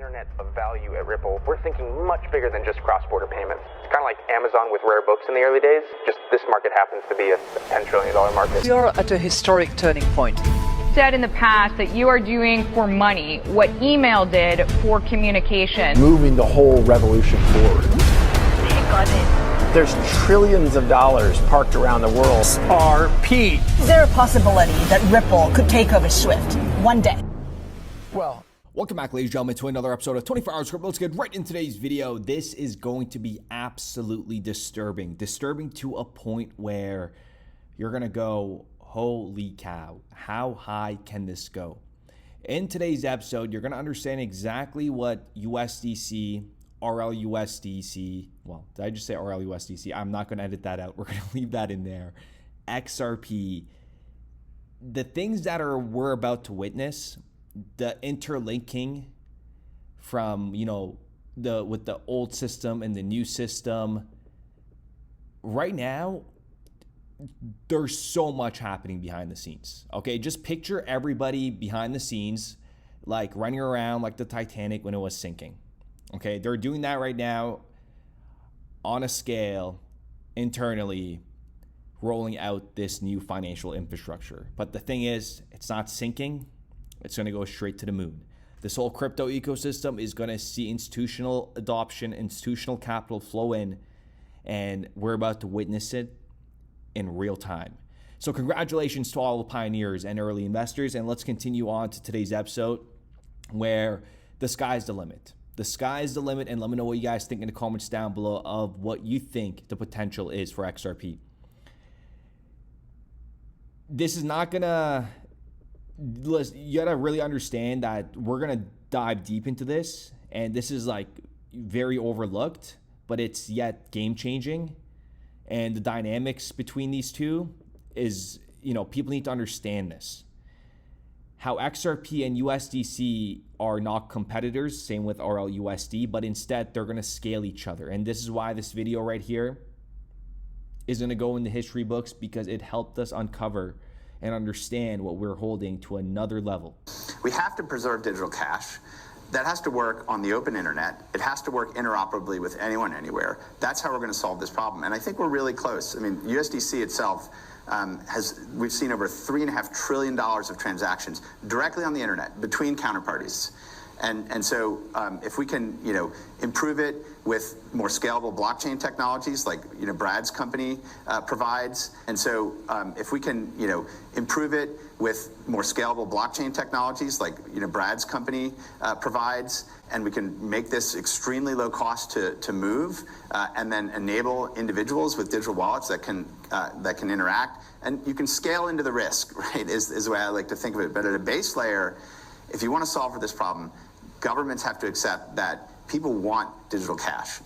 internet of value at Ripple, we're thinking much bigger than just cross-border payments. It's kind of like Amazon with rare books in the early days, just this market happens to be a $10 trillion market. We are at a historic turning point. Said in the past that you are doing for money what email did for communication. Moving the whole revolution forward. Take on it. There's trillions of dollars parked around the world. XRP. Is there a possibility that Ripple could take over Swift one day? Well, welcome back, ladies and gentlemen, to another episode of 24 Hours Crypto. Let's get right in today's video. This is going to be absolutely disturbing to a point where you're going to go, holy cow, how high can this go? In today's episode, you're going to understand exactly what USDC, RLUSDC, well, did I just say RLUSDC? I'm not going to edit that out. We're going to leave that in there. XRP, the things that we're about to witness, the interlinking from, with the old system and the new system. Right now, there's so much happening behind the scenes. Okay, just picture everybody behind the scenes, like running around like the Titanic when it was sinking. Okay, they're doing that right now on a scale internally, rolling out this new financial infrastructure. But the thing is, it's not sinking. It's going to go straight to the moon. This whole crypto ecosystem is going to see institutional adoption, institutional capital flow in, and we're about to witness it in real time. So congratulations to all the pioneers and early investors, and let's continue on to today's episode where the sky's the limit. The sky's the limit, and let me know what you guys think in the comments down below of what you think the potential is for XRP. This is not going to... You gotta really understand that we're gonna dive deep into this, and this is like very overlooked, but it's yet game changing. And the dynamics between these two is, people need to understand this. How XRP and USDC are not competitors, same with RLUSD, but instead they're gonna scale each other. And this is why this video right here is gonna go in the history books, because it helped us uncover and understand what we're holding to another level. We have to preserve digital cash. That has to work on the open internet. It has to work interoperably with anyone, anywhere. That's how we're going to solve this problem. And I think we're really close. I mean, USDC itself we've seen over $3.5 trillion of transactions directly on the internet between counterparties. And so if we can, improve it with more scalable blockchain technologies like, Brad's company provides. And so if we can, improve it with more scalable blockchain technologies like, Brad's company provides, and we can make this extremely low cost to move, and then enable individuals with digital wallets that can interact, and you can scale into the risk, right, is the way I like to think of it. But at a base layer, if you want to solve for this problem, governments have to accept that people want digital cash.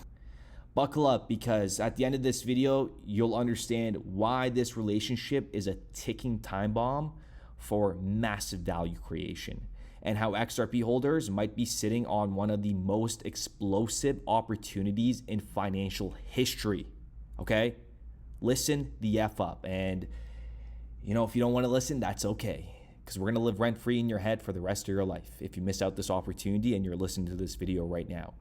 Buckle up, because at the end of this video, you'll understand why this relationship is a ticking time bomb for massive value creation, and how XRP holders might be sitting on one of the most explosive opportunities in financial history. Okay? Listen the F up. And, if you don't want to listen, that's okay, because we're going to live rent-free in your head for the rest of your life if you miss out this opportunity and you're listening to this video right now.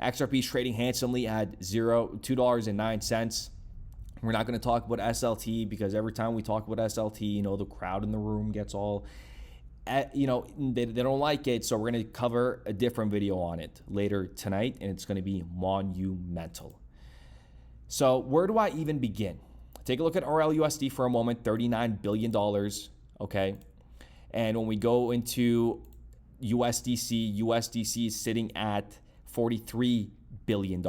XRP is trading handsomely at $2.09. We're not going to talk about SLT, because every time we talk about SLT, the crowd in the room gets all, they don't like it. So we're going to cover a different video on it later tonight, and it's going to be monumental. So where do I even begin? Take a look at RLUSD for a moment, $39 billion, okay? And when we go into USDC is sitting at $43 billion.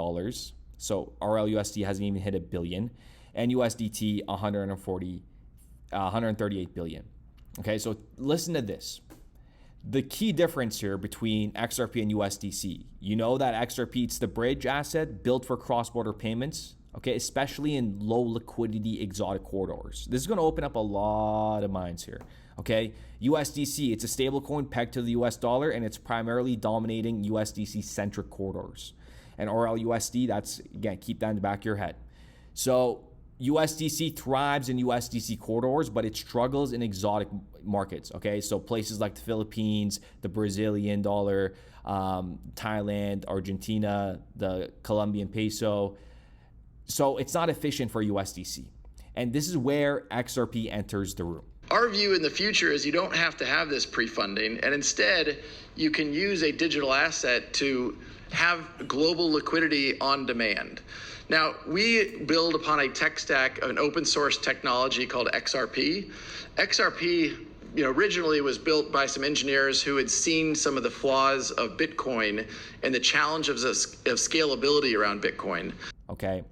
So RLUSD hasn't even hit $1 billion. And USDT, 138 billion. Okay, so listen to this. The key difference here between XRP and USDC, that XRP, it's the bridge asset built for cross-border payments, okay, especially in low liquidity exotic corridors. This is going to open up a lot of minds here. Okay, USDC, it's a stable coin pegged to the US dollar, and it's primarily dominating USDC centric corridors. And RLUSD, that's, again, keep that in the back of your head. So USDC thrives in USDC corridors, but it struggles in exotic markets, okay? So places like the Philippines, the Brazilian dollar, Thailand, Argentina, the Colombian peso. So it's not efficient for USDC. And this is where XRP enters the room. Our view in the future is you don't have to have this pre-funding, and instead you can use a digital asset to have global liquidity on demand. Now, we build upon a tech stack of an open source technology called XRP. XRP, originally was built by some engineers who had seen some of the flaws of Bitcoin and the challenges of scalability around Bitcoin. Okay.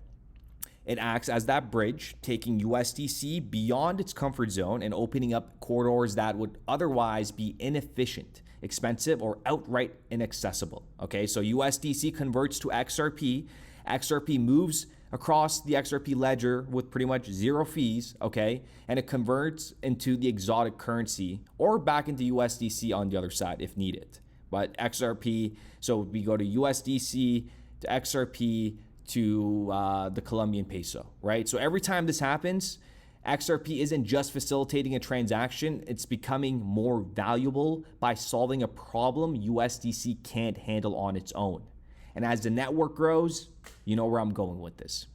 It acts as that bridge, taking USDC beyond its comfort zone and opening up corridors that would otherwise be inefficient, expensive, or outright inaccessible. Okay, so USDC converts to XRP. XRP moves across the XRP ledger with pretty much zero fees, okay? And it converts into the exotic currency or back into USDC on the other side if needed. But XRP, so we go to USDC to XRP to the Colombian peso, right? So every time this happens, XRP isn't just facilitating a transaction, it's becoming more valuable by solving a problem USDC can't handle on its own. And as the network grows, you know where I'm going with this.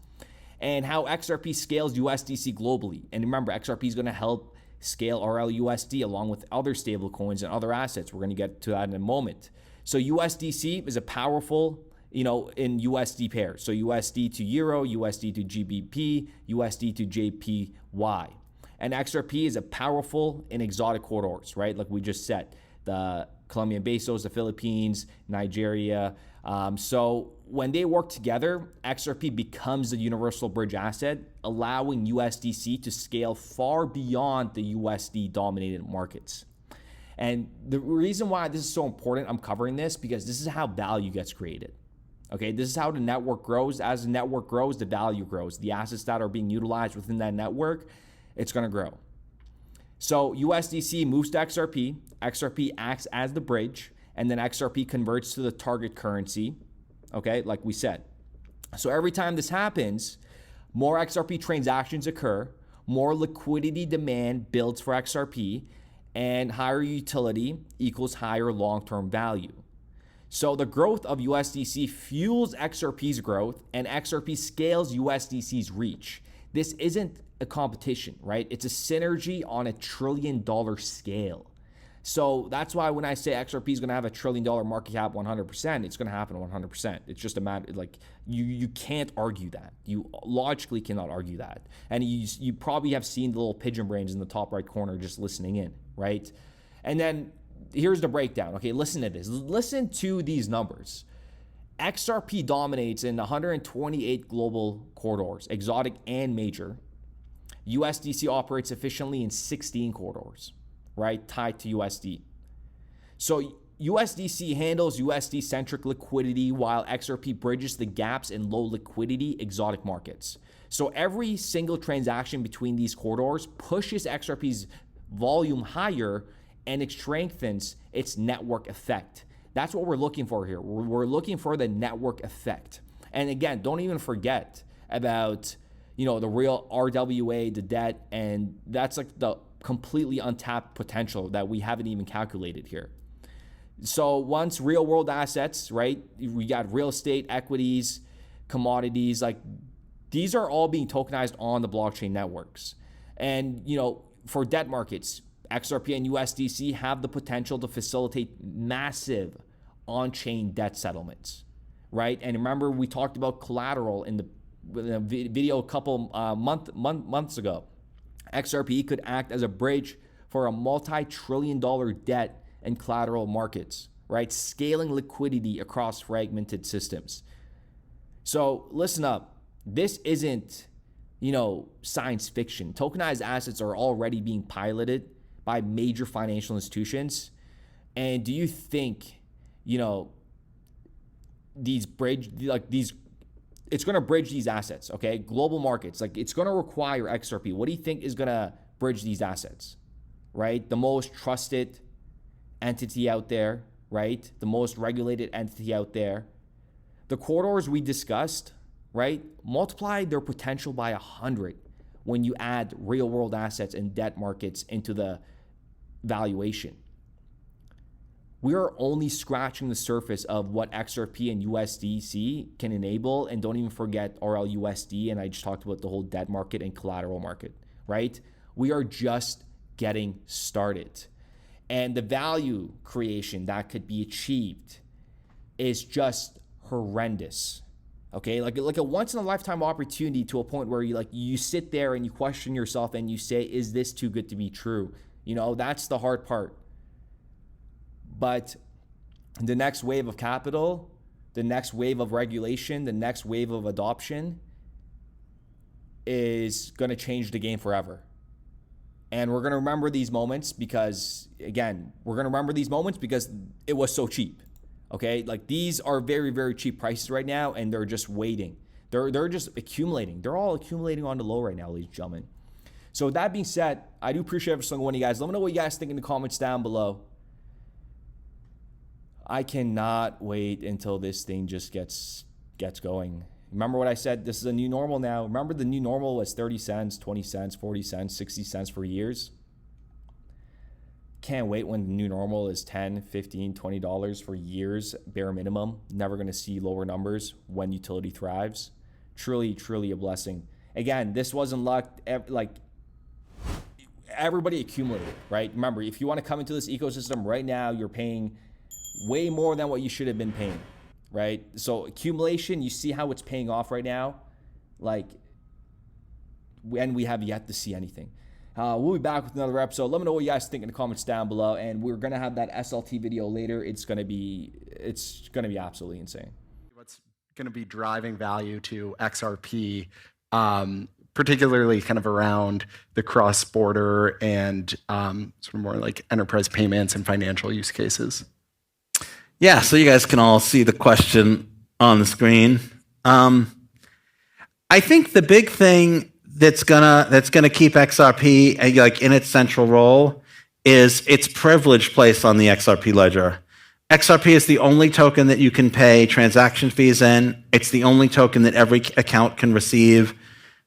And how XRP scales USDC globally. And remember, XRP is going to help scale RLUSD along with other stablecoins and other assets. We're going to get to that in a moment. So USDC is a powerful, in USD pairs. So USD to Euro, USD to GBP, USD to JPY. And XRP is a powerful in exotic corridors, right? Like we just said, the Colombian pesos, the Philippines, Nigeria. So when they work together, XRP becomes the universal bridge asset, allowing USDC to scale far beyond the USD dominated markets. And the reason why this is so important, I'm covering this because this is how value gets created. Okay, this is how the network grows. As the network grows, the value grows. The assets that are being utilized within that network, it's going to grow. So USDC moves to XRP. XRP acts as the bridge, and then XRP converts to the target currency, okay, like we said. So every time this happens, more XRP transactions occur, more liquidity demand builds for XRP, and higher utility equals higher long-term value. So the growth of USDC fuels XRP's growth, and XRP scales USDC's reach. This isn't a competition, right? It's a synergy on a $1 trillion scale. So that's why when I say XRP is going to have a $1 trillion market cap 100%, it's going to happen 100%. It's just a matter, like, you can't argue that. You logically cannot argue that. And you probably have seen the little pigeon brains in the top right corner just listening in, right? And then here's the breakdown. Okay, listen to this. Listen to these numbers. XRP dominates in 128 global corridors, exotic and major. USDC operates efficiently in 16 corridors, right, tied to USD. So USDC handles USD-centric liquidity while XRP bridges the gaps in low liquidity exotic markets. So every single transaction between these corridors pushes XRP's volume higher, and it strengthens its network effect. That's what we're looking for here. We're looking for the network effect. And again, don't even forget about, the real RWA, the debt, and that's like the completely untapped potential that we haven't even calculated here. So once real world assets, right? We got real estate, equities, commodities, like these are all being tokenized on the blockchain networks. And, for debt markets, XRP and USDC have the potential to facilitate massive on-chain debt settlements, right? And remember, we talked about collateral in the video a couple months ago. XRP could act as a bridge for a multi-trillion-dollar debt and collateral markets, right? Scaling liquidity across fragmented systems. So listen up. This isn't, science fiction. Tokenized assets are already being piloted by major financial institutions. And do you think, it's going to bridge these assets, okay? Global markets, it's going to require XRP. What do you think is going to bridge these assets, right? The most trusted entity out there, right? The most regulated entity out there. The corridors we discussed, right? Multiply their potential by 100 when you add real world assets and debt markets into the valuation. We are only scratching the surface of what XRP and USDC can enable, and don't even forget RLUSD, and I just talked about the whole debt market and collateral market, right? We are just getting started. And the value creation that could be achieved is just horrendous. Okay, like a once in a lifetime opportunity to a point where you sit there and you question yourself and you say, is this too good to be true? You know, that's the hard part. But the next wave of capital, the next wave of regulation, the next wave of adoption is going to change the game forever. And we're going to remember these moments because, again, it was so cheap. Okay, like these are very, very cheap prices right now, and they're just waiting. They're just accumulating. They're all accumulating on the low right now, ladies and gentlemen. So with that being said, I do appreciate every single one of you guys. Let me know what you guys think in the comments down below. I cannot wait until this thing just gets going. Remember what I said? This is a new normal now. Remember the new normal was 30 cents, 20 cents, 40 cents, 60 cents for years. Can't wait when the new normal is $10, $15, $20 for years, bare minimum. Never going to see lower numbers when utility thrives. Truly, truly a blessing. Again, this wasn't luck. Like, everybody accumulated, right? Remember, if you want to come into this ecosystem right now, you're paying way more than what you should have been paying, right? So accumulation, you see how it's paying off right now. Like, and we have yet to see anything. We'll be back with another episode. Let me know what you guys think in the comments down below. And we're going to have that SLT video later. It's going to be absolutely insane. What's going to be driving value to XRP, particularly kind of around the cross-border and sort of more like enterprise payments and financial use cases? Yeah, so you guys can all see the question on the screen. I think the big thing that's gonna keep XRP like in its central role is its privileged place on the XRP ledger. XRP is the only token that you can pay transaction fees in. It's the only token that every account can receive.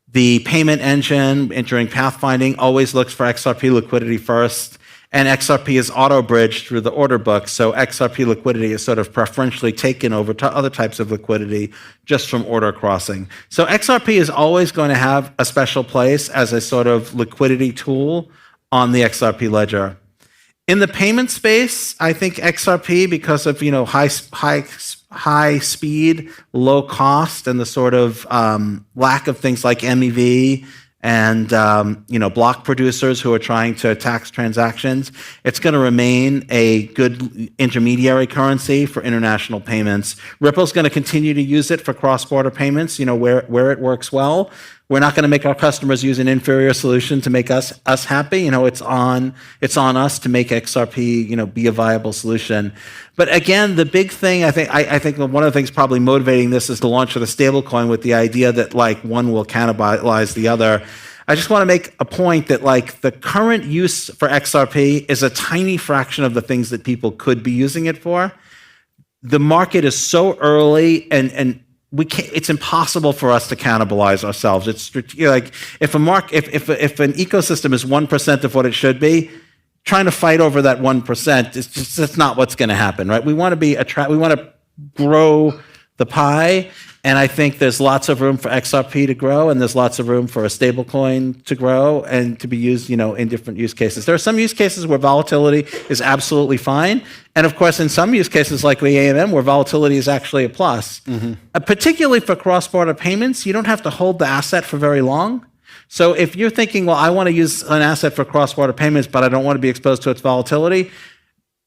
The payment engine during pathfinding always looks for XRP liquidity first, and XRP is auto-bridged through the order book, so XRP liquidity is sort of preferentially taken over to other types of liquidity just from order crossing. So XRP is always going to have a special place as a sort of liquidity tool on the XRP ledger. In the payment space, I think XRP, because of high speed, low cost, and the sort of lack of things like MEV and block producers who are trying to tax transactions, it's going to remain a good intermediary currency for international payments. Ripple's going to continue to use it for cross-border payments, where it works well. We're not going to make our customers use an inferior solution to make us happy. It's on us to make XRP, be a viable solution. But again, the big thing, I think one of the things probably motivating this is the launch of the stablecoin with the idea that one will cannibalize the other. I just want to make a point that the current use for XRP is a tiny fraction of the things that people could be using it for. The market is so early and it's impossible for us to cannibalize ourselves. It's like if an ecosystem is 1% of what it should be, trying to fight over that 1%, that's not what's going to happen, right? We want to grow the pie, and I think there's lots of room for XRP to grow, and there's lots of room for a stablecoin to grow and to be used, in different use cases. There are some use cases where volatility is absolutely fine, and of course, in some use cases like the AMM, where volatility is actually a plus. Mm-hmm. Particularly for cross-border payments, you don't have to hold the asset for very long. So if you're thinking, well, I want to use an asset for cross-border payments, but I don't want to be exposed to its volatility,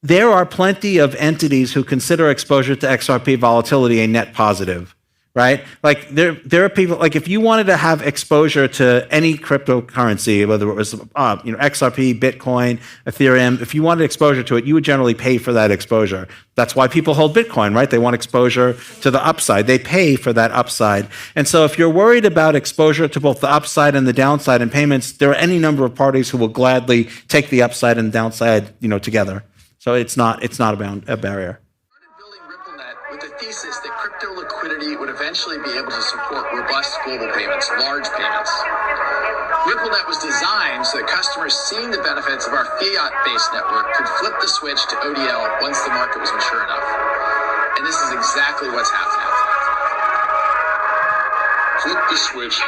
there are plenty of entities who consider exposure to XRP volatility a net positive, right? There are people, if you wanted to have exposure to any cryptocurrency, whether it was XRP, Bitcoin, Ethereum, if you wanted exposure to it, you would generally pay for that exposure. That's why people hold Bitcoin, right? They want exposure to the upside. They pay for that upside. And so if you're worried about exposure to both the upside and the downside in payments, there are any number of parties who will gladly take the upside and downside, together. So it's not a barrier. with the thesis that crypto liquidity would eventually be able to support robust global payments, large payments. RippleNet was designed so that customers seeing the benefits of our fiat-based network could flip the switch to ODL once the market was mature enough. And this is exactly what's happening. Flip the switch.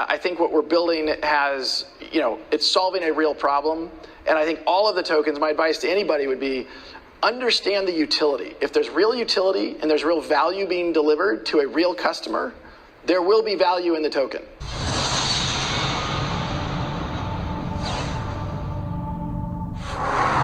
I think what we're building has, it's solving a real problem. And I think all of the tokens, my advice to anybody would be, understand the utility. If there's real utility and there's real value being delivered to a real customer, there will be value in the token.